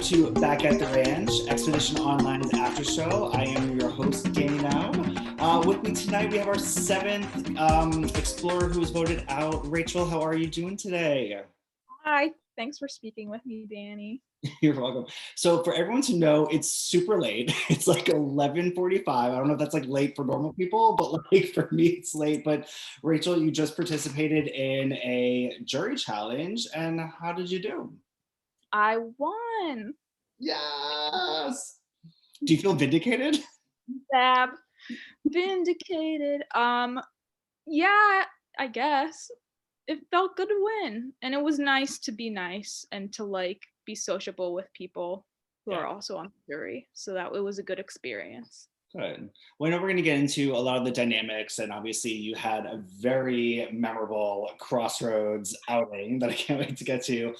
to Back at the Ranch, Expedition Online's after show. I am your host, Danny Knaub. With me tonight, we have our seventh explorer who was voted out. Rachel, how are you doing today? Hi, thanks for speaking with me, Danny. You're welcome. So for everyone to know, it's super late. It's like 11:45. I don't know if that's like late for normal people, but like for me, it's late. But Rachel, you just participated in a jury challenge, and how did you do? I won. Yes. Do you feel vindicated? Dab. Vindicated. Yeah, I guess. It felt good to win. And it was nice to be nice and to like be sociable with people who Yeah. are also on the jury. So that it was a good experience. Good. Well, I know we're going to get into a lot of the dynamics, and obviously, you had a very memorable crossroads outing that I can't wait to get to.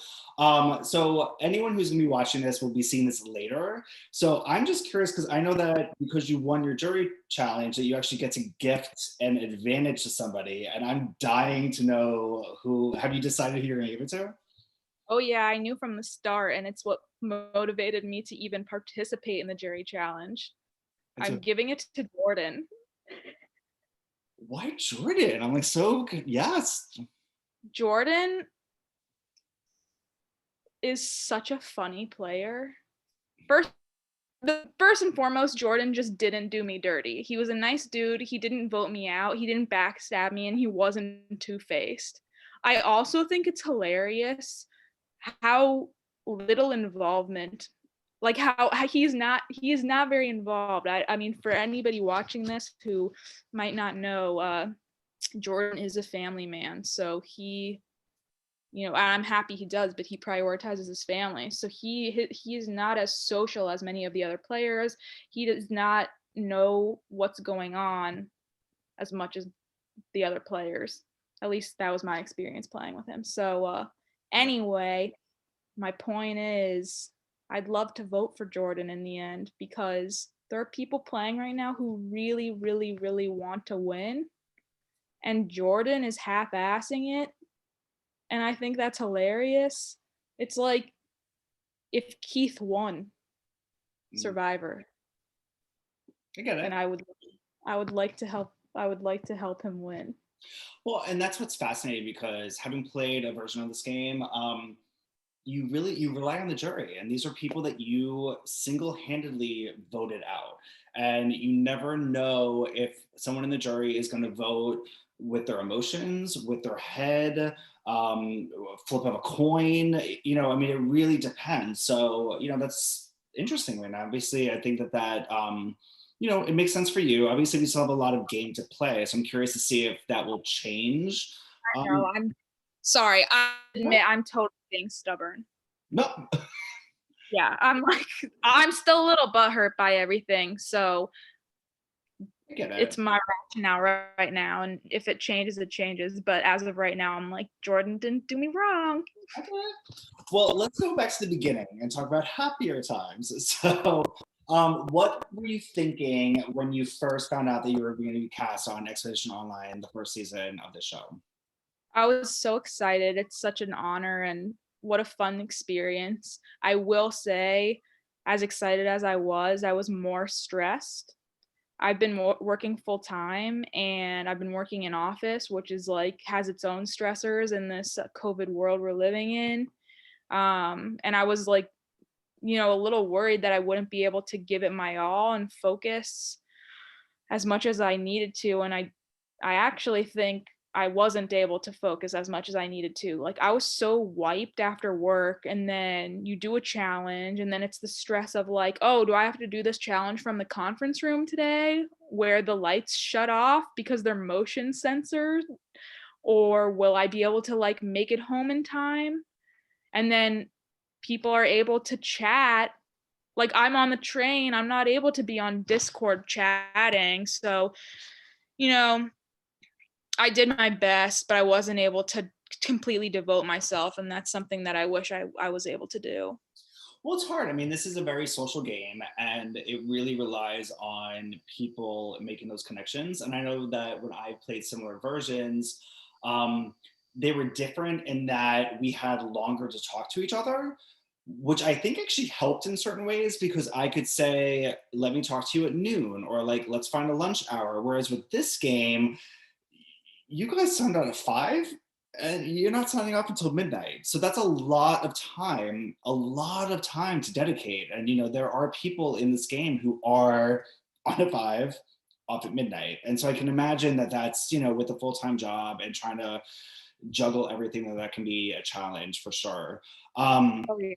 So, anyone who's going to be watching this will be seeing this later. So, I'm just curious because I know that because you won your jury challenge, that you actually get to gift an advantage to somebody, and I'm dying to know who. Have you decided who you're going to give it to? Oh yeah, I knew from the start, and it's what motivated me to even participate in the jury challenge. It's I'm a, giving it to Jordan. why Jordan? I'm like so yes. Jordan is such a funny player. First and foremost, Jordan just didn't do me dirty. He was a nice dude. He didn't vote me out. He didn't backstab me, and he wasn't two-faced. I also think it's hilarious how little involvement, like how he is not very involved. I mean, for anybody watching this who might not know, Jordan is a family man, so he, I'm happy he does, but he prioritizes his family. So he is not as social as many of the other players. He does not know what's going on as much as the other players. At least that was my experience playing with him. So anyway, my point is I'd love to vote for Jordan in the end because there are people playing right now who really, really, really want to win. And Jordan is half-assing it, and I think that's hilarious. It's like if Keith won Survivor, I get and it. I would like to help him win. Well, and that's what's fascinating because having played a version of this game, you rely on the jury, and these are people that you single-handedly voted out, and you never know if someone in the jury is going to vote with their emotions, with their head, flip of a coin. I mean, it really depends. So, that's interesting. And obviously, I think that it makes sense for you. Obviously, we still have a lot of game to play, so I'm curious to see if that will change. No, Um, I'm sorry. I admit I'm totally being stubborn. no, Yeah, I'm still a little butthurt by everything. So I get it's it. my rationale right now, and if it changes, it changes. But as of right now, I'm like, Jordan didn't do me wrong. Okay. Well, let's go back to the beginning and talk about happier times. So, what were you thinking when you first found out that you were going to be cast on Expedition Online, the first season of the show? I was so excited. It's such an honor and what a fun experience. I will say, as excited as I was more stressed. I've been working full time, and I've been working in office, which is like has its own stressors in this COVID world we're living in. And I was like, a little worried that I wouldn't be able to give it my all and focus as much as I needed to. And I actually think I wasn't able to focus as much as I needed to. Like I was so wiped after work, and then you do a challenge, and then it's the stress of like, oh, do I have to do this challenge from the conference room today where the lights shut off because they're motion sensors, or will I be able to like make it home in time? And then people are able to chat. Like I'm on the train, I'm not able to be on Discord chatting. So, you know, I did my best, but I wasn't able to completely devote myself. And that's something that I wish I was able to do. Well, it's hard. I mean, this is a very social game, and it really relies on people making those connections. And I know that when I played similar versions, um, they were different in that we had longer to talk to each other. which I think actually helped in certain ways because I could say, let me talk to you at noon, or like, let's find a lunch hour. Whereas with this game, you guys signed on at 5 and you're not signing up until midnight. So that's a lot of time to dedicate. And, there are people in this game who are on at 5, off at midnight. And so I can imagine that that's, with a full-time job and trying to juggle everything, that can be a challenge for sure. Um, Oh, yeah.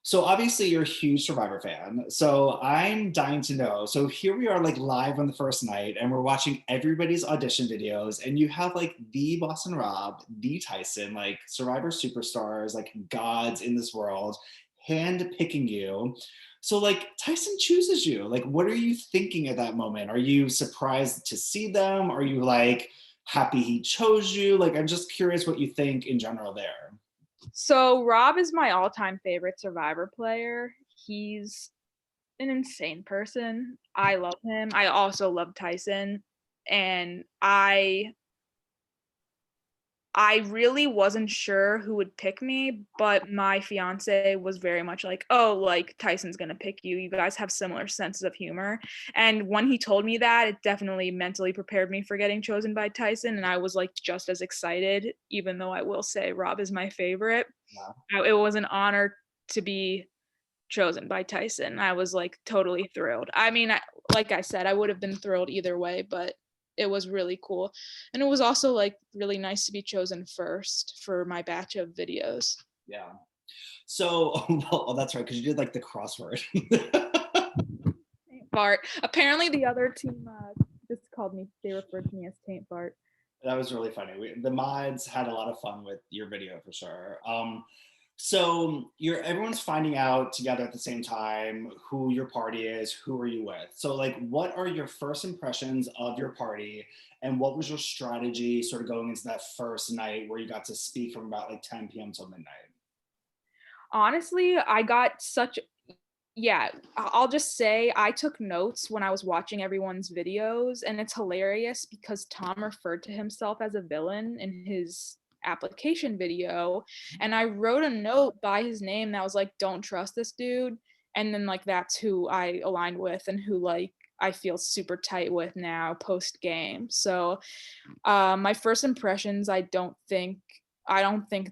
so obviously you're a huge Survivor fan. So I'm dying to know. So here we are like live on the first night and we're watching everybody's audition videos and you have like the Boston Rob, the Tyson, like Survivor superstars, like gods in this world, hand picking you. So like Tyson chooses you. Like what are you thinking at that moment? Are you surprised to see them? Are you like happy he chose you? Like I'm just curious what you think in general there. So Rob is my all-time favorite Survivor player. He's an insane person. I love him. I also love Tyson, and I really wasn't sure who would pick me, but my fiance was very much like, "Oh, like Tyson's gonna pick you. You guys have similar senses of humor." And when he told me that, it definitely mentally prepared me for getting chosen by Tyson, and I was like just as excited, even though I will say Rob is my favorite. Yeah. It was an honor to be chosen by Tyson. I was like totally thrilled. I mean, like I said, I would have been thrilled either way, but it was really cool. And it was also like really nice to be chosen first for my batch of videos. Yeah. So, well, oh, that's right, because you did like the crossword. Taint Bart. Apparently, the other team just called me. They referred to me as Taint Bart. That was really funny. The mods had a lot of fun with your video for sure. So everyone's finding out together at the same time who your party is, who are you with. So like, what are your first impressions of your party, and what was your strategy sort of going into that first night where you got to speak from about like 10 p.m. till midnight? Honestly, I got such yeah, I'll just say I took notes when I was watching everyone's videos, and it's hilarious because Tom referred to himself as a villain in his application video, and I wrote a note by his name that was like, "Don't trust this dude," and then like that's who I aligned with and who like I feel super tight with now post game. So my first impressions, I don't think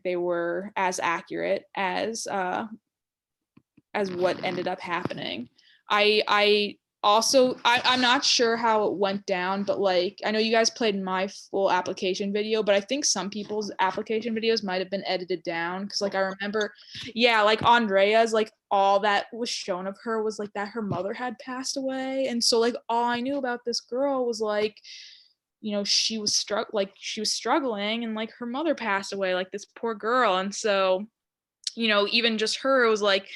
they were as accurate as what ended up happening. I also I'm not sure how it went down, but like I know you guys played my full application video, but I think some people's application videos might have been edited down because like I remember, yeah, like Andrea's like all that was shown of her was like that her mother had passed away, and so like all I knew about this girl was like she was struggling and like her mother passed away, like this poor girl, and so even just her, it was like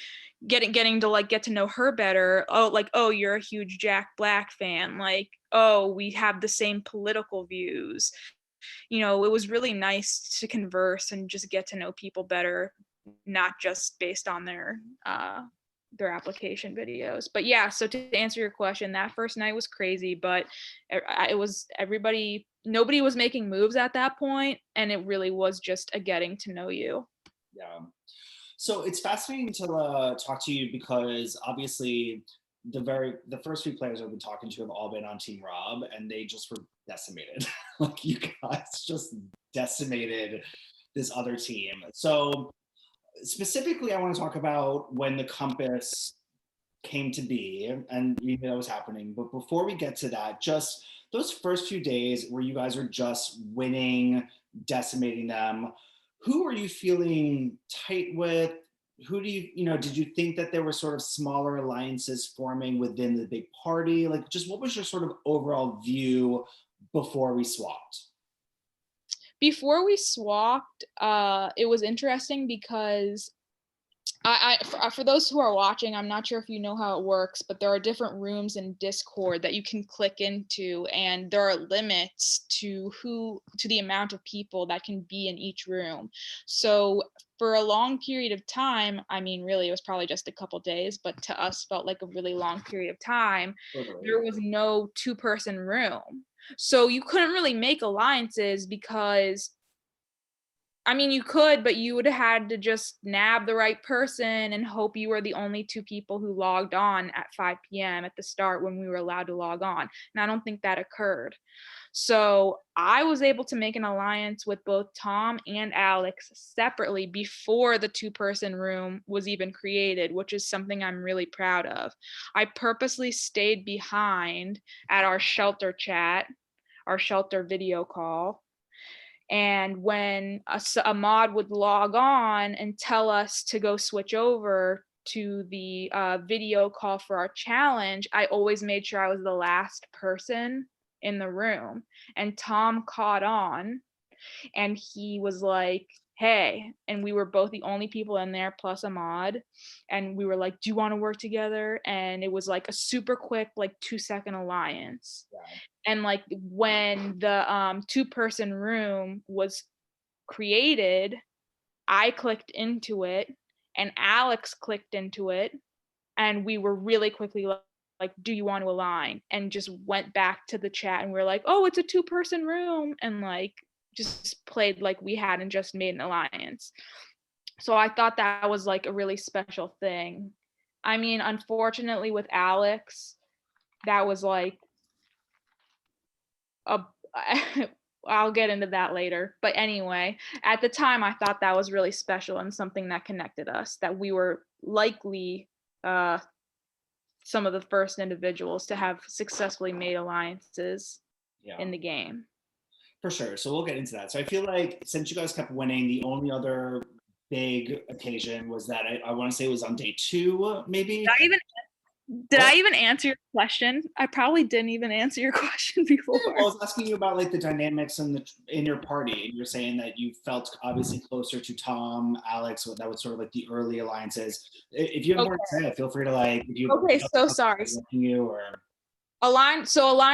getting to like get to know her better. Oh, like, oh, you're a huge Jack Black fan. Like, oh, we have the same political views. It was really nice to converse and just get to know people better, not just based on their application videos. But yeah, so to answer your question, that first night was crazy, but it was nobody was making moves at that point, and it really was just a getting to know you. Yeah. So it's fascinating to talk to you because obviously the first few players I've been talking to have all been on Team Rob, and they just were decimated. Like you guys just decimated this other team. So specifically, I want to talk about when the compass came to be and you knew that was happening. But before we get to that, just those first few days where you guys are just winning, decimating them, who are you feeling tight with? Who do did you think that there were sort of smaller alliances forming within the big party? Like, just what was your sort of overall view before we swapped? Before we swapped, it was interesting because for those who are watching, I'm not sure if you know how it works, but there are different rooms in Discord that you can click into, and there are limits to the amount of people that can be in each room. So for a long period of time, I mean, really, it was probably just a couple days, but to us felt like a really long period of time. Totally. There was no two-person room. So you couldn't really make alliances because I mean, you could, but you would have had to just nab the right person and hope you were the only two people who logged on at 5 p.m. at the start when we were allowed to log on. And I don't think that occurred. So I was able to make an alliance with both Tom and Alex separately before the two-person room was even created, which is something I'm really proud of. I purposely stayed behind at our shelter chat, our shelter video call. And when a mod would log on and tell us to go switch over to the video call for our challenge, I always made sure I was the last person in the room. And Tom caught on and he was like, hey, and we were both the only people in there plus a mod, and we were like, do you want to work together? And it was like a super quick, like 2-second alliance. Yeah. And like when the two-person room was created, I clicked into it and Alex clicked into it, and we were really quickly like, do you want to align? And just went back to the chat and we are like, oh, it's a two-person room, and like just played like we hadn't just made an alliance. So I thought that was like a really special thing. I mean, unfortunately with Alex, that was like a I'll get into that later. But anyway, at the time I thought that was really special and something that connected us, that we were likely some of the first individuals to have successfully made alliances in the game. For sure. So we'll get into that. So I feel like since you guys kept winning, the only other big occasion was that I want to say it was on day 2, maybe. Did I even answer your question? I probably didn't even answer your question before. Yeah, well, I was asking you about like the dynamics in your party, and you're saying that you felt obviously closer to Tom, Alex. That was sort of like the early alliances. If you have more to say, feel free to like. If you okay, so sorry. You or align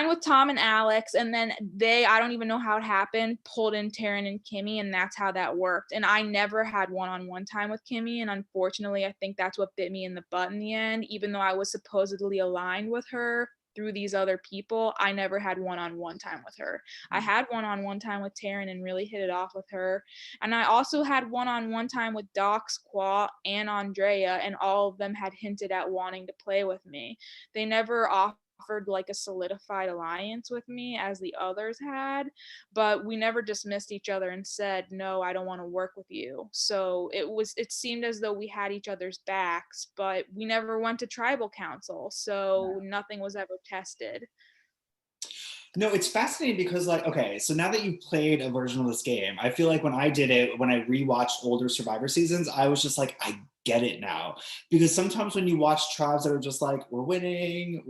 with Tom and Alex, and then I don't even know how it happened, pulled in Taryn and Kimmy, and that's how that worked. And I never had one-on-one time with Kimmy, and unfortunately I think that's what bit me in the butt in the end. Even though I was supposedly aligned with her through these other people, I never had one-on-one time with her. I had one-on-one time with Taryn and really hit it off with her, and I also had one-on-one time with Doc, Squaw, and Andrea, and all of them had hinted at wanting to play with me. They never offered like a solidified alliance with me as the others had, but we never dismissed each other and said, no, I don't want to work with you. So it seemed as though we had each other's backs, but we never went to tribal council, so nothing was ever tested. No, it's fascinating because like, okay, so now that you've played a version of this game, I feel like when I did it, when I rewatched older Survivor seasons, I was just like, I get it now. Because sometimes when you watch tribes that are just like, we're winning,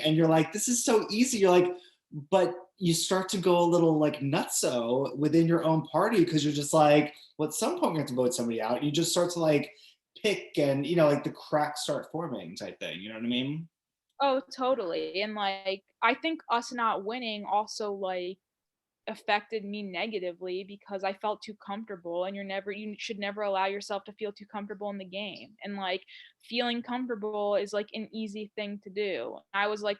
and you're like, this is so easy. You're like, but you start to go a little like nutso within your own party because you're just like, well, at some point we have to vote somebody out. You just start to like pick and, like the cracks start forming type thing. You know what I mean? Oh, totally. And like, I think us not winning also like affected me negatively because I felt too comfortable, and you should never allow yourself to feel too comfortable in the game. And like feeling comfortable is like an easy thing to do. I was like,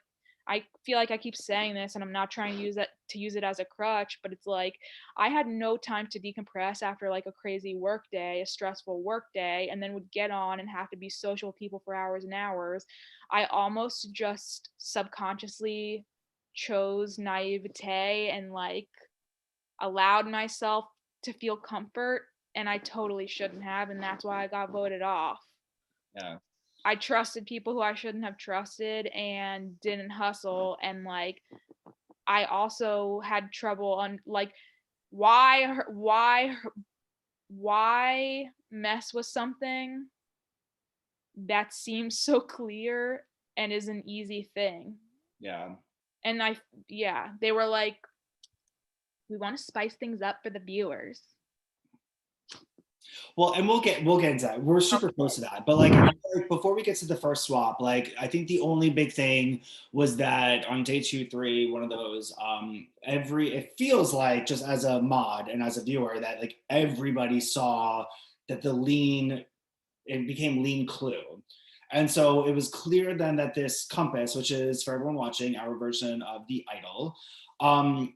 I feel like I keep saying this and I'm not trying to use it as a crutch, but it's like I had no time to decompress after like a crazy work day, a stressful work day, and then would get on and have to be social with people for hours and hours. I almost just subconsciously chose naivete and like allowed myself to feel comfort, and I totally shouldn't have, and that's why I got voted off. Yeah. I trusted people who I shouldn't have trusted and didn't hustle, and like I also had trouble on like why mess with something that seems so clear and is an easy thing. Yeah. And they were like, we want to spice things up for the viewers. Well, and we'll get into that. We're super close to that. But like before we get to the first swap, like I think the only big thing was that on day 2, 3, one of those, it feels like just as a mod and as a viewer that like everybody saw that it became lean clue. And so it was clear then that this compass, which is for everyone watching, our version of the idol.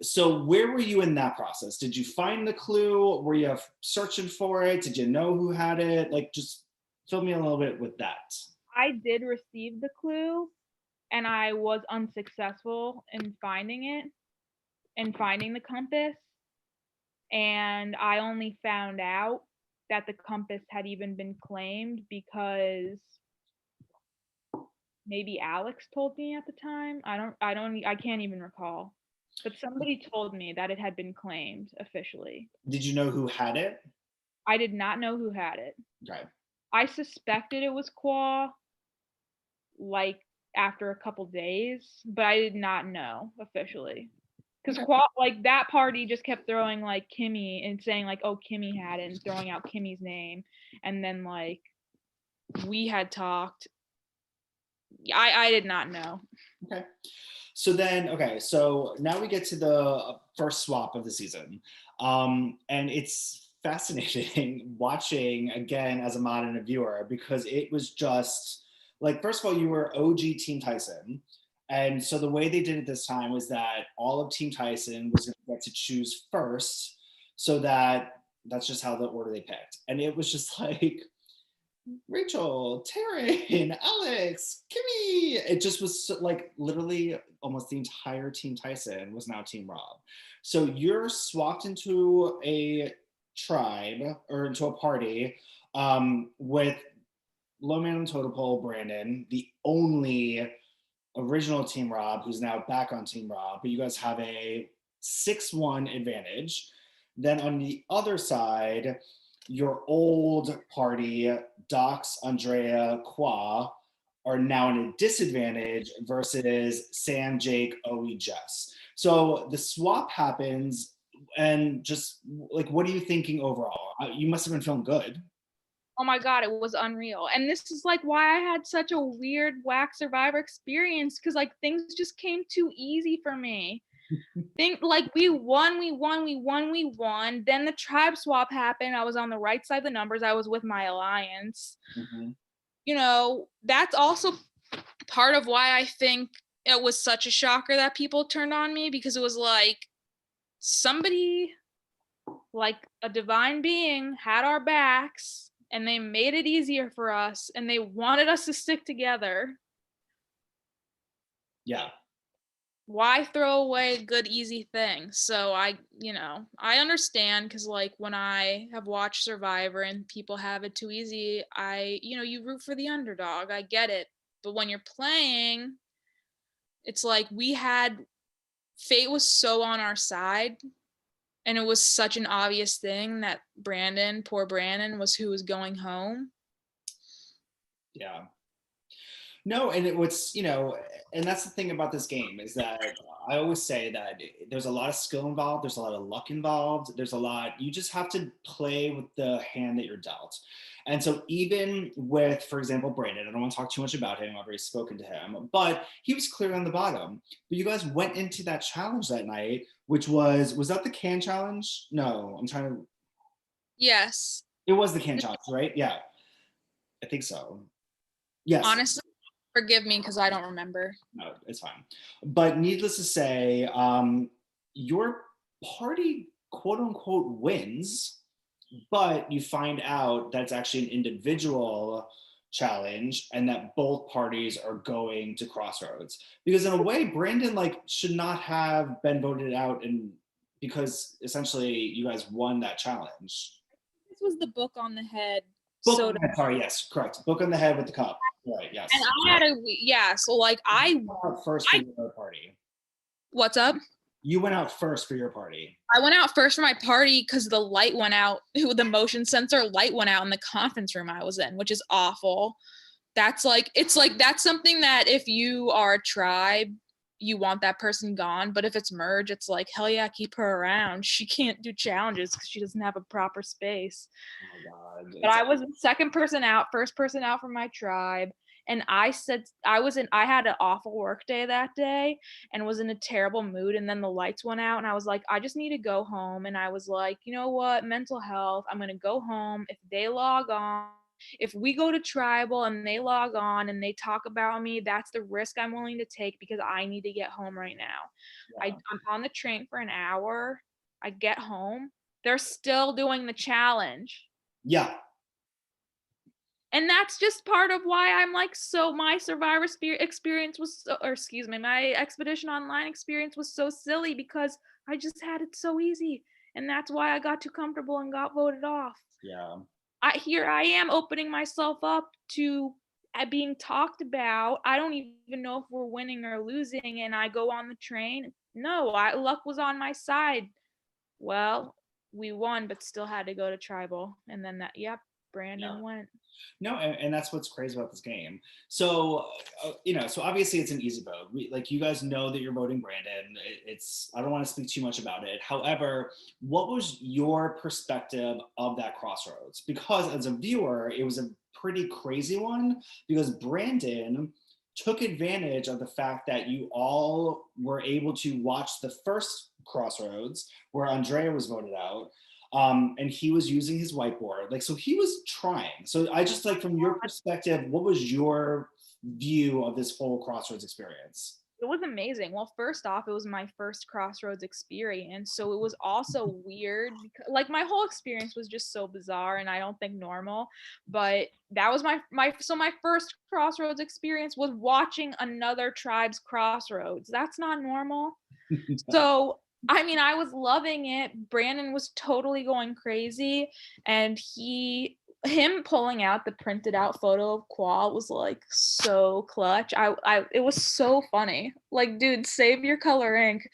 So where were you in that process? Did you find the clue? Were you searching for it? Did you know who had it? Like, just fill me a little bit with that. I did receive the clue, and I was unsuccessful in finding it and finding the compass. And I only found out that the compass had even been claimed because maybe Alex told me at the time. I can't even recall. But somebody told me that it had been claimed officially. Did you know who had it? I did not know who had it. Okay. I suspected it was Qua, like after a couple days, but I did not know officially. Because like that party just kept throwing like Kimmy and saying like, oh, Kimmy had it and throwing out Kimmy's name. And then like we had talked. I did not know. Okay. So then, okay, so now we get to the first swap of the season. And it's fascinating watching again as a mod and a viewer because it was just like, first of all, you were OG Team Tyson. And so the way they did it this time was that all of Team Tyson was going to get to choose first, so that's just how the order they picked. And it was just like, Rachel, Taryn, Alex, Kimmy. It just was so, like literally almost the entire Team Tyson was now Team Rob. So you're swapped into a tribe or into a party with Low Man on Totem Pole, Brandon, the only original Team Rob, who's now back on Team Rob, but you guys have a 6-1 advantage. Then on the other side, your old party, Docs, Andrea, Qua, are now in a disadvantage versus Sam, Jake, Owie, Jess. So the swap happens, and just like, what are you thinking overall? You must have been feeling good. Oh my god, it was unreal. And this is like why I had such a weird whack survivor experience, because like things just came too easy for me. Think like we won. Then the tribe swap happened. I was on the right side of the numbers. I was with my alliance. Mm-hmm. You know, that's also part of why I think it was such a shocker that people turned on me, because it was like somebody, like a divine being, had our backs and they made it easier for us and they wanted us to stick together. Yeah. Why throw away a good easy thing? So I understand, because like when I have watched Survivor and people have it too easy, you root for the underdog. I get it. But when you're playing, it's like fate was so on our side, and it was such an obvious thing that poor Brandon, was who was going home. Yeah. No, and and that's the thing about this game is that I always say that there's a lot of skill involved, there's a lot of luck involved, there's a lot, you just have to play with the hand that you're dealt. And so even with, for example, Brandon, I don't want to talk too much about him, I've already spoken to him, but he was clear on the bottom. But you guys went into that challenge that night, which was that the can challenge? No, I'm trying to. Yes. It was the can challenge, right? Yeah, I think so. Yes. Honestly, forgive me because I don't remember. No, it's fine. But needless to say, your party, quote unquote, wins, but you find out that's actually an individual challenge and that both parties are going to crossroads. Because in a way, Brandon should not have been voted out, and because essentially you guys won that challenge. This was the book on the head. Book on the head, sorry, yes, correct. Book on the head with the cup. Right, yes. And I had so like I went out first for your party. What's up? You went out first for your party. I went out first for my party because the light went out. The motion sensor light went out in the conference room I was in, which is awful. That's that's something that if you are a tribe, you want that person gone. But if it's merge, it's like, hell yeah, keep her around. She can't do challenges because she doesn't have a proper space. Oh my God. But I was the second person out, first person out from my tribe. And I had an awful work day that day and was in a terrible mood. And then the lights went out and I was like, I just need to go home. And I was like, you know what? Mental health. I'm going to go home. If they log on, if we go to tribal and they log on and they talk about me, that's the risk I'm willing to take because I need to get home right now. Yeah. I'm on the train for an hour. I get home. They're still doing the challenge. Yeah. And that's just part of why I'm like, so my Survivor experience was, my Expedition Online experience was so silly because I just had it so easy. And that's why I got too comfortable and got voted off. Yeah. Here I am opening myself up to being talked about. I don't even know if we're winning or losing, and I go on the train. No, luck was on my side. Well, we won, but still had to go to tribal, and then Brandon went. No, and that's what's crazy about this game. So, so obviously it's an easy vote. Like you guys know that you're voting Brandon. It's I don't want to speak too much about it. However, what was your perspective of that crossroads? Because as a viewer, it was a pretty crazy one because Brandon took advantage of the fact that you all were able to watch the first crossroads where Andrea was voted out, and he was using his whiteboard. Like, so he was trying. So I just like, from your perspective, what was your view of this whole crossroads experience? It was amazing. Well, first off, it was my first crossroads experience, so it was also weird because, like, my whole experience was just so bizarre and I don't think normal. But that was my first crossroads experience was watching another tribe's crossroads. That's not normal. So I mean, I was loving it. Brandon was totally going crazy, and him pulling out the printed out photo of Qual was like so clutch. It was so funny. Like, dude, save your color ink.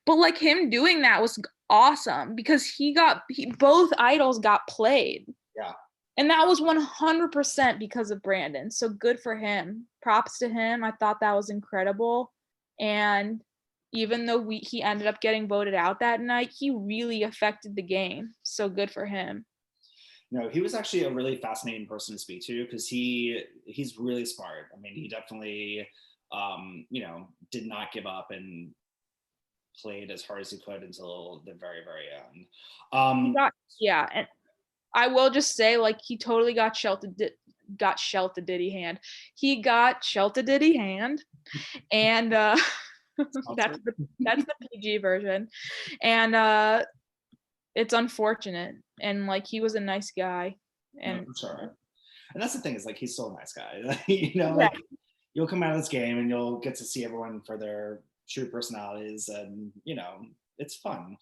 But like him doing that was awesome because both idols got played. Yeah. And that was 100% because of Brandon. So good for him. Props to him. I thought that was incredible. And even though he ended up getting voted out that night, he really affected the game. So good for him. No, he was actually a really fascinating person to speak to because he's really smart. I mean, he definitely did not give up and played as hard as he could until the very, very end. And I will just say, like, he totally got Shelta Diddy hand. He got Shelta Diddy hand, and that's the PG version, and it's unfortunate. And like, he was a nice guy, and no, for sure. And that's the thing, is like, he's still a nice guy. Like, you'll come out of this game and you'll get to see everyone for their true personalities, and it's fun.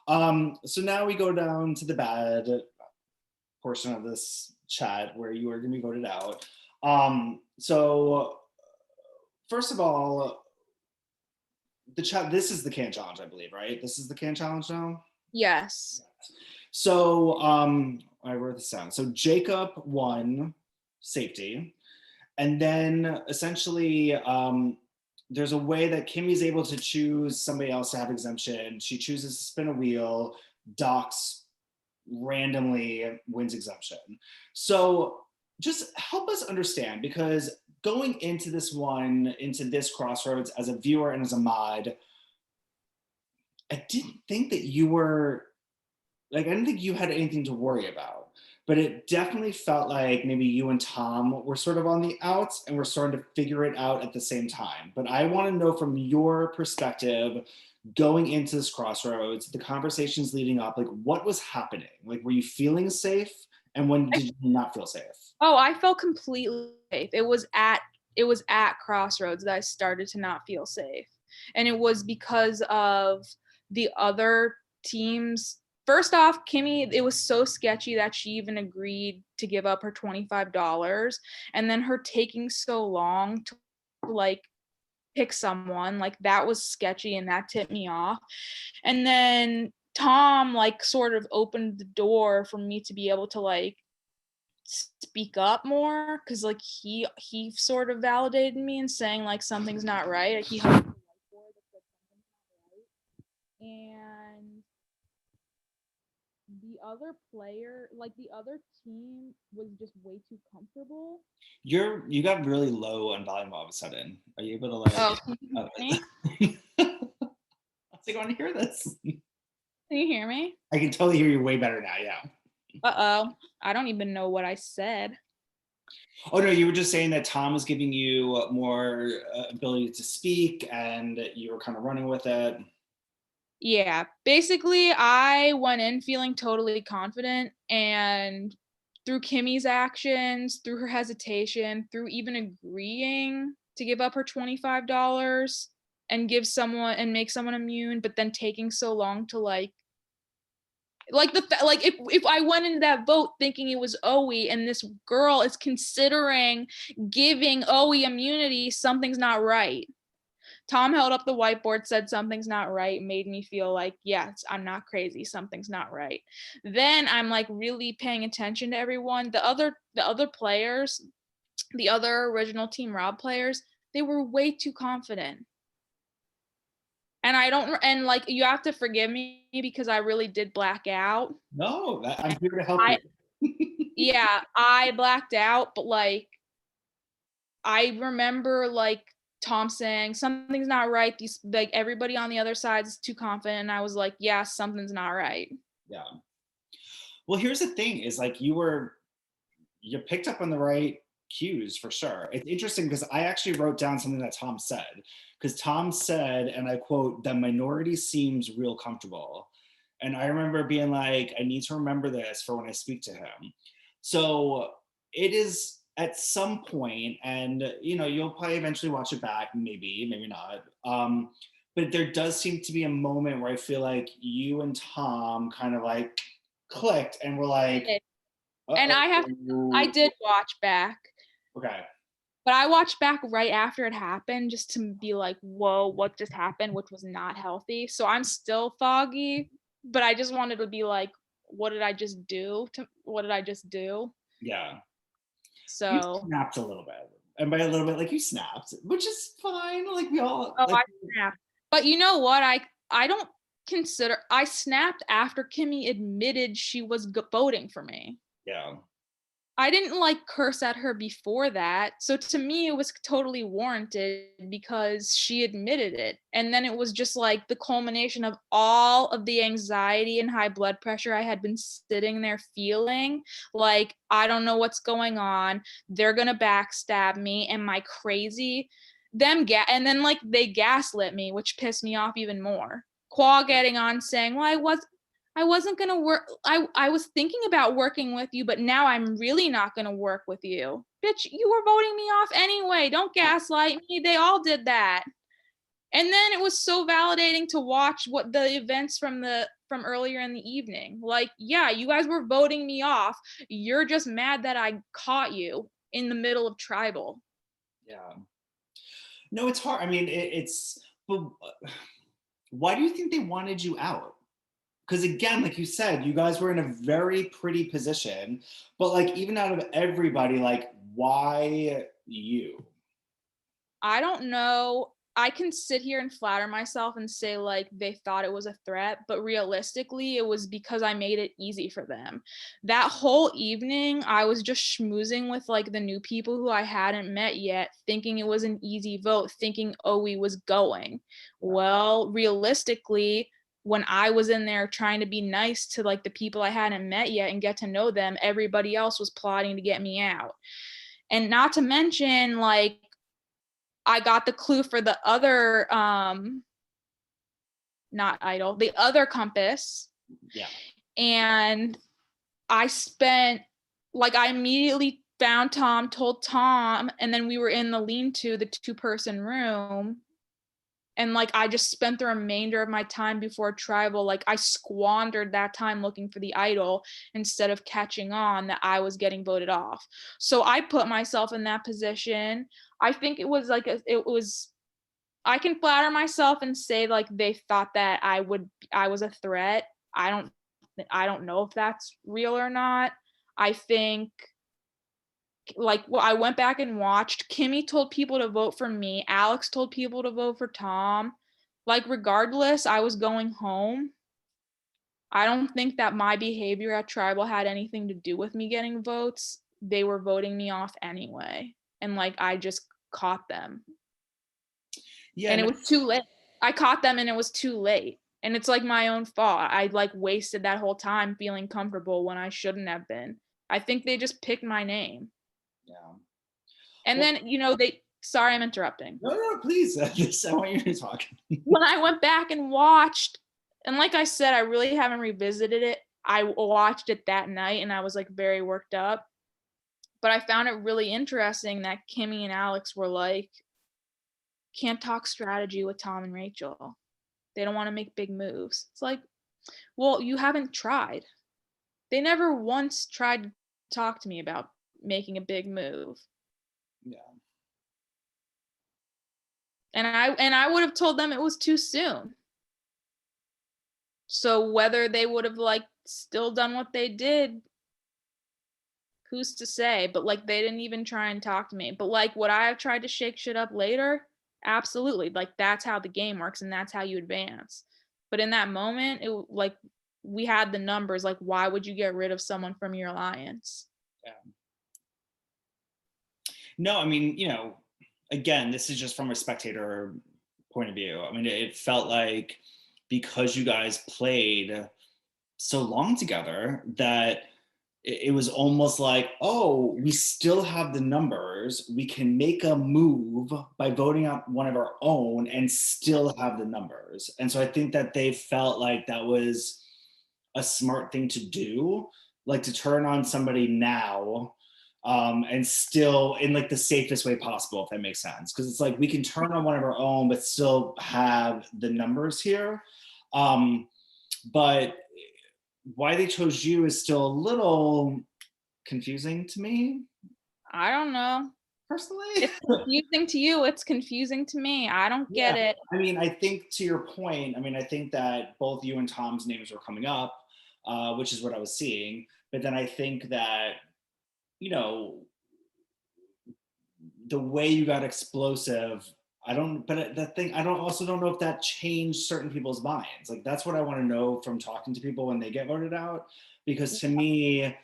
So now we go down to the bad portion of this chat where you are going to be voted out. So first of all, the chat. This is the can challenge, I believe, right? This is the can challenge now. Yes. So I wrote this down. So Jacob won safety, and then essentially there's a way that Kimmy's able to choose somebody else to have exemption. She chooses to spin a wheel. Docs randomly wins exemption. So just help us understand, because going into this crossroads as a viewer and as a mod, I didn't think that you were like, I didn't think you had anything to worry about, but it definitely felt like maybe you and Tom were sort of on the outs and we're starting to figure it out at the same time. But I want to know from your perspective, going into this crossroads, the conversations leading up, like, what was happening? Like, were you feeling safe? And when did you not feel safe? Oh, I felt completely safe. It was at crossroads that I started to not feel safe. And it was because of the other teams. First off, Kimmy, it was so sketchy that she even agreed to give up her $25, and then her taking so long to like pick someone, like, that was sketchy and that tipped me off. And then Tom like sort of opened the door for me to be able to like speak up more, because like he sort of validated me and saying like something's not right. Like, he held the whiteboard that said something's not right. And the other player, like the other team, was just way too comfortable. You got really low on volume all of a sudden. Are you able to like? Oh, can you hear me? I want to hear this. Can you hear me? I can totally hear you way better now. Yeah. Uh-oh. I don't even know what I said. Oh no, you were just saying that Tom was giving you more ability to speak, and you were kind of running with it. Yeah, basically, I went in feeling totally confident, and through Kimmy's actions, through her hesitation, through even agreeing to give up her $25 and give someone and make someone immune, but then taking so long to like if I went into that vote thinking it was Owie and this girl is considering giving Owie immunity, something's not right. Tom held up the whiteboard, said something's not right, made me feel like, yes, I'm not crazy, something's not right. Then I'm like really paying attention to everyone. The other players, the other original Team Rob players, they were way too confident. And I don't and like you have to forgive me because I really did black out. No, I'm here to help I you. yeah, I blacked out, but like I remember like Tom saying something's not right. These like everybody on the other side is too confident. And I was like, yeah, something's not right. Yeah. Well, here's the thing: is like you picked up on the right cues for sure. It's interesting because I actually wrote down something that Tom said, because Tom said, and I quote, "The minority seems real comfortable," and I remember being like, I need to remember this for when I speak to him. So it is at some point, and you'll probably eventually watch it back, maybe not. But there does seem to be a moment where I feel like you and Tom kind of like clicked and were like, And I uh-oh. did watch back, Okay. but I watched back right after it happened just to be like, whoa, what just happened, which was not healthy. So I'm still foggy, but I just wanted to be like, what did I just do? What did I just do? Yeah. You So, snapped a little bit. And by a little bit, like you snapped, which is fine. Like we all oh, like I snapped. But you know what? I don't consider I snapped after Kimmy admitted she was voting for me. yeah. I didn't like curse at her before that. So to me, it was totally warranted because she admitted it. And then it was just like the culmination of all of the anxiety and high blood pressure I had been sitting there feeling. Like, I don't know what's going on. They're going to backstab me. Am I crazy? And then like they gaslit me, which pissed me off even more. Qua getting on saying, well, I wasn't gonna work. I was thinking about working with you, but now I'm really not gonna work with you. Bitch, you were voting me off anyway. Don't gaslight me. They all did that. And then it was so validating to watch what the events from earlier in the evening. Like, yeah, you guys were voting me off. You're just mad that I caught you in the middle of tribal. Yeah. No, it's hard. I mean, but why do you think they wanted you out? Because again, like you said, you guys were in a very pretty position, but like even out of everybody, like why you? I don't know. I can sit here and flatter myself and say like they thought it was a threat, but realistically, it was because I made it easy for them. That whole evening, I was just schmoozing with like the new people who I hadn't met yet, thinking it was an easy vote, thinking Owie was going. Well, realistically, when I was in there trying to be nice to like the people I hadn't met yet and get to know them, everybody else was plotting to get me out. And not to mention, like, I got the clue for the other not idol, the other compass. Yeah. And I spent like I immediately found Tom, told Tom, and then we were in the lean-to, the two-person room. And like I just spent the remainder of my time before tribal, like I squandered that time looking for the idol instead of catching on that I was getting voted off. So I put myself in that position. I think it was like it was I can flatter myself and say like they thought that I was a threat. I don't know if that's real or not. I think like well, I went back and watched. Kimmy told people to vote for me. Alex told people to vote for Tom. Like regardless, I was going home. I don't think that my behavior at tribal had anything to do with me getting votes. They were voting me off anyway. And like I just caught them. Yeah. And it No, was too late. I caught them and it was too late. And it's like my own fault. I like wasted that whole time feeling comfortable when I shouldn't have been. I think they just picked my name. Yeah. And Well, then, sorry, I'm interrupting. no, please. I want you to talk. When I went back and watched, and like I said, I really haven't revisited it. I watched it that night and I was like very worked up. But I found it really interesting that Kimmy and Alex were like, can't talk strategy with Tom and Rachel. They don't want to make big moves. It's like, well, you haven't tried. They never once tried to talk to me about making a big move. Yeah. And I would have told them it was too soon. So whether they would have like still done what they did, who's to say? But like they didn't even try and talk to me. But like would I have tried to shake shit up later? Absolutely. Like that's how the game works and that's how you advance. But in that moment, it like we had the numbers. Like why would you get rid of someone from your alliance? Yeah. No, I mean, again, this is just from a spectator point of view. I mean, it felt like because you guys played so long together that it was almost like, oh, we still have the numbers. We can make a move by voting out one of our own and still have the numbers. And so I think that they felt like that was a smart thing to do, like to turn on somebody now, and still in like the safest way possible, if that makes sense. Because it's like we can turn on one of our own, but still have the numbers here. But why they chose you is still a little confusing to me I don't know. personally. It's confusing to you. It's confusing to me. I don't Yeah, get it. I mean, I think to your point, I mean, I think that both you and Tom's names were coming up, which is what I was seeing. But then I think that, you know, the way you got explosive, I don't, but that thing, I don't also don't know if that changed certain people's minds. Like, that's what I want to know from talking to people when they get voted out. Because to me,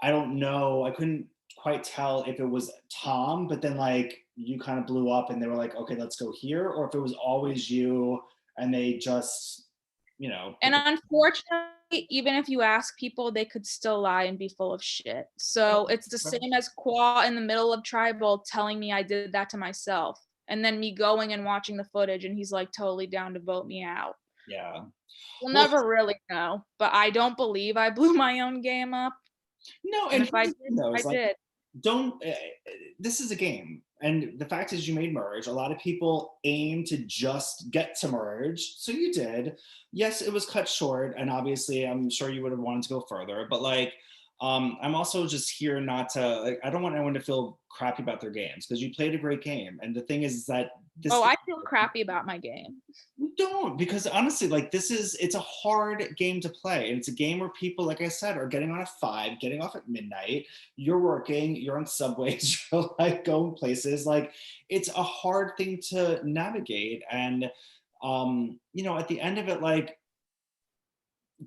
I don't know, I couldn't quite tell if it was Tom, but then like you kind of blew up and they were like, okay, let's go here, or if it was always you and they just, And unfortunately, even if you ask people, they could still lie and be full of shit. So it's the same as Qua in the middle of tribal telling me I did that to myself. And then me going and watching the footage and he's like totally down to vote me out. Yeah. We'll Well, never really know. But I don't believe I blew my own game up. no, And and if I here's the did, thing, though, I is like, did. don't this is a game, and the fact is you made merge. A lot of people aim to just get to merge, so you did. Yes, it was cut short, and obviously I'm sure you would have wanted to go further, but like, I'm also just here not to, like, I don't want anyone to feel crappy about their games, because you played a great game, and the thing is that this Oh, I feel crappy about my game. don't, because honestly, like, it's a hard game to play, and it's a game where people, like I said, are getting on at 5, getting off at midnight. You're working, you're on subways, you're like going places. Like, it's a hard thing to navigate, and at the end of it, like,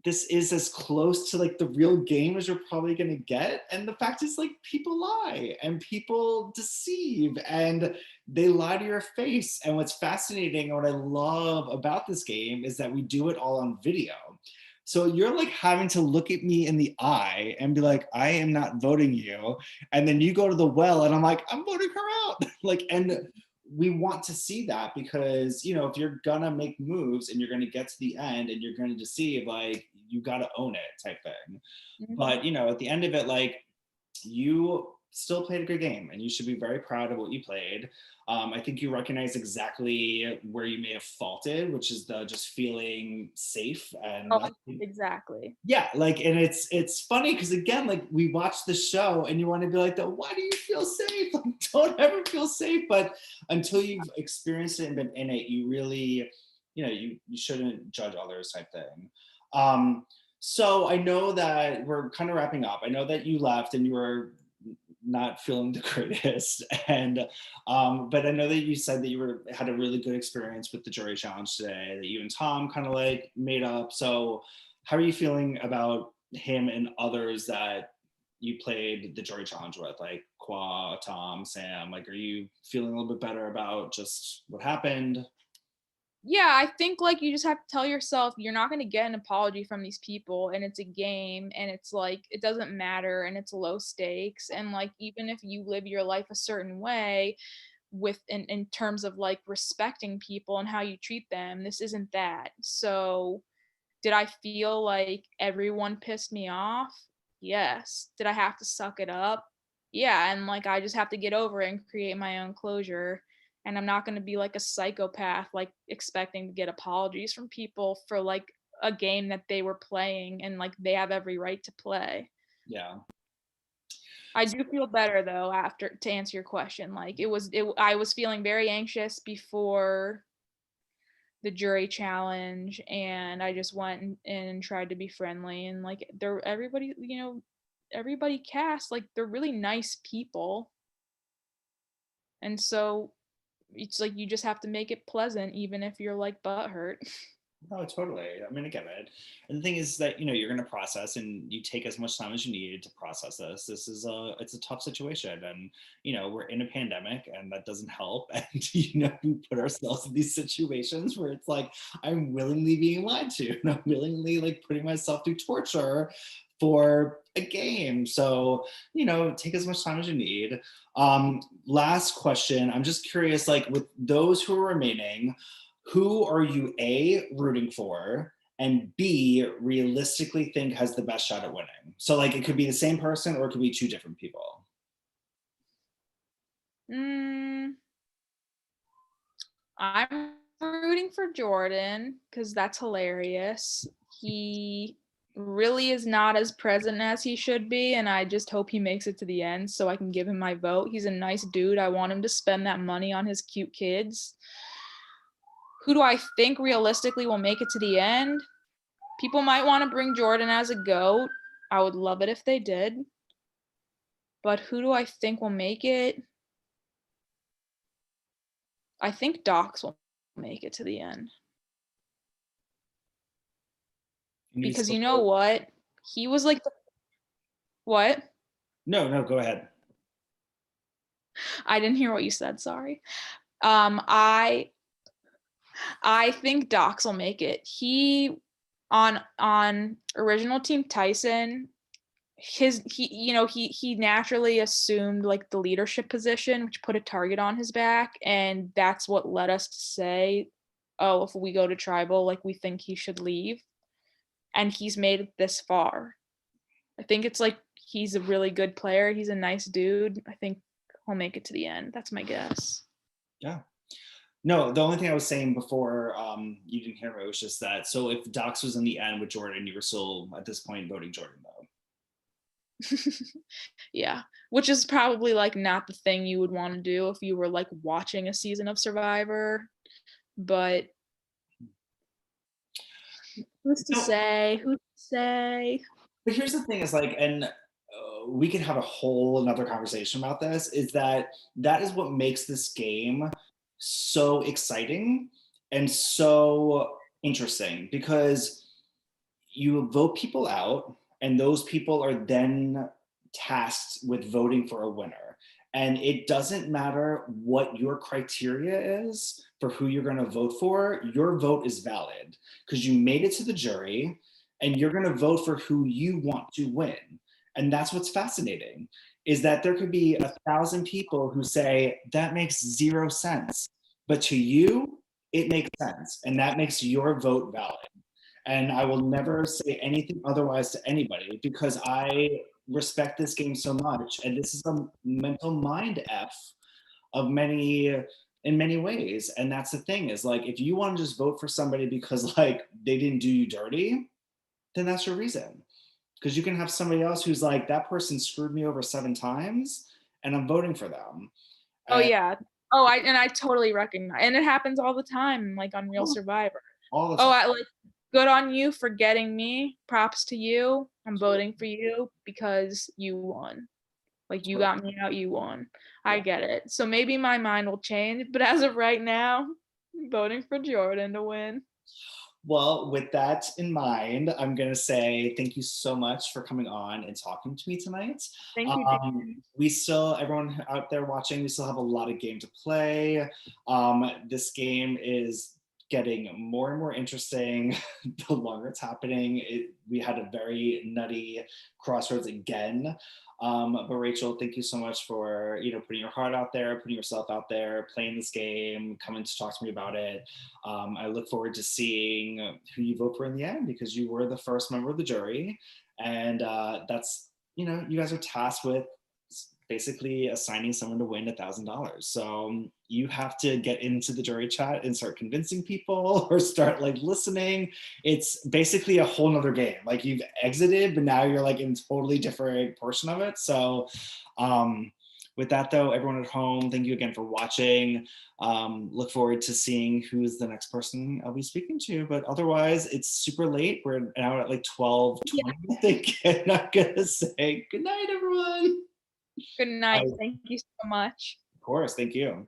this is as close to like the real game as you're probably going to get. And the fact is, like, people lie and people deceive and they lie to your face. And what's fascinating and what I love about this game is that we do it all on video. So you're like having to look at me in the eye and be like, I am not voting you. And then you go to the well and I'm like, I'm voting her out. Like, and we want to see that, because if you're gonna make moves and you're gonna get to the end and you're gonna deceive, like, you gotta own it, type thing. But at the end of it, like, you still played a good game and you should be very proud of what you played. I think you recognize exactly where you may have faulted, which is the just feeling safe. And Oh, exactly. yeah, like, and it's funny because, again, like, we watch the show and you want to be like, why do you feel safe? Like, don't ever feel safe. But until you've experienced it and been in it, you really, you shouldn't judge others, type thing. So I know that we're kind of wrapping up. I know that you left and you were not feeling the greatest, and but I know that you said that you had a really good experience with the jury challenge today, that you and Tom kind of like made up. So how are you feeling about him and others that you played the jury challenge with, like Qua, Tom, Sam? Like, are you feeling a little bit better about just what happened? Yeah, I think, like, you just have to tell yourself you're not gonna get an apology from these people, and it's a game, and it's, like, it doesn't matter, and it's low stakes, and, like, even if you live your life a certain way with in terms of, like, respecting people and how you treat them, this isn't that. So, did I feel like everyone pissed me off? Yes. Did I have to suck it up? Yeah, and, like, I just have to get over it and create my own closure, and I'm not gonna be like a psychopath, like, expecting to get apologies from people for, like, a game that they were playing and, like, they have every right to play. Yeah. I do feel better though after to answer your question, like, I was feeling very anxious before the jury challenge, and I just went in and tried to be friendly, and, like, they're everybody, everybody cast, like, they're really nice people, and so it's like you just have to make it pleasant even if you're, like, butthurt. No, totally. I mean, I get it. And the thing is that, you're going to process and you take as much time as you need to process this. It's a tough situation. And, we're in a pandemic and that doesn't help. And, we put ourselves in these situations where it's like, I'm willingly being lied to and I'm willingly like putting myself through torture for a game. So, take as much time as you need. Last question. I'm just curious, like with those who are remaining, who are you A, rooting for, and B, realistically think has the best shot at winning? So like it could be the same person or it could be two different people. Mm, I'm rooting for Jordan because that's hilarious. He really is not as present as he should be, and I just hope he makes it to the end so I can give him my vote. He's a nice dude. I want him to spend that money on his cute kids. Who do I think realistically will make it to the end? People might want to bring Jordan as a GOAT. I would love it if they did. But who do I think will make it? I think Docs will make it to the end. Because you know what? He was like, what? No, go ahead. I didn't hear what you said. Sorry. I think Docs will make it. He on original Team Tyson, he naturally assumed like the leadership position, which put a target on his back, and that's what led us to say, oh, if we go to tribal, like we think he should leave, and he's made it this far. I think it's like he's a really good player. He's a nice dude. I think he'll make it to the end. That's my guess. Yeah. No, the only thing I was saying before you didn't hear me was just that. So if Docs was in the end with Jordan, you were still at this point voting Jordan though. Yeah, which is probably like not the thing you would want to do if you were like watching a season of Survivor, but who's to say? Who's to say? But here's the thing is like, and we could have a whole another conversation about this, is that is what makes this game so exciting and so interesting, because you vote people out and those people are then tasked with voting for a winner. And it doesn't matter what your criteria is for who you're going to vote for, your vote is valid because you made it to the jury and you're going to vote for who you want to win. And that's what's fascinating, is that there could be 1,000 people who say that makes zero sense, but to you, it makes sense. And that makes your vote valid. And I will never say anything otherwise to anybody because I respect this game so much. And this is a mental mind F of in many ways. And that's the thing, is like, if you want to just vote for somebody because like they didn't do you dirty, then that's your reason. Because you can have somebody else who's like, that person screwed me over 7 times and I'm voting for them. Oh yeah. Oh, I totally recognize, and it happens all the time, like on Real Survivor. All the time. Oh, I like, good on you for getting me. Props to you. I'm voting for you because you won. Like, you got me out, you won. I get it. So maybe my mind will change, but as of right now, I'm voting for Jordan to win. Well, with that in mind, I'm going to say thank you so much for coming on and talking to me tonight. Thank you, Dan. We still, everyone out there watching, we still have a lot of game to play. This game is getting more and more interesting the longer it's happening. We had a very nutty crossroads again. But Rachel, thank you so much for putting your heart out there, putting yourself out there, playing this game, coming to talk to me about it. I look forward to seeing who you vote for in the end, because you were the first member of the jury, and that's you guys are tasked with basically assigning someone to win $1,000. So you have to get into the jury chat and start convincing people or start like listening. It's basically a whole nother game. Like you've exited, but now you're like in a totally different portion of it. So with that though, everyone at home, thank you again for watching. Look forward to seeing who's the next person I'll be speaking to. But otherwise, it's super late. We're now at like 12:20, I think. And I'm gonna say good night, everyone. Good night. Of Thank you so much. course, thank you.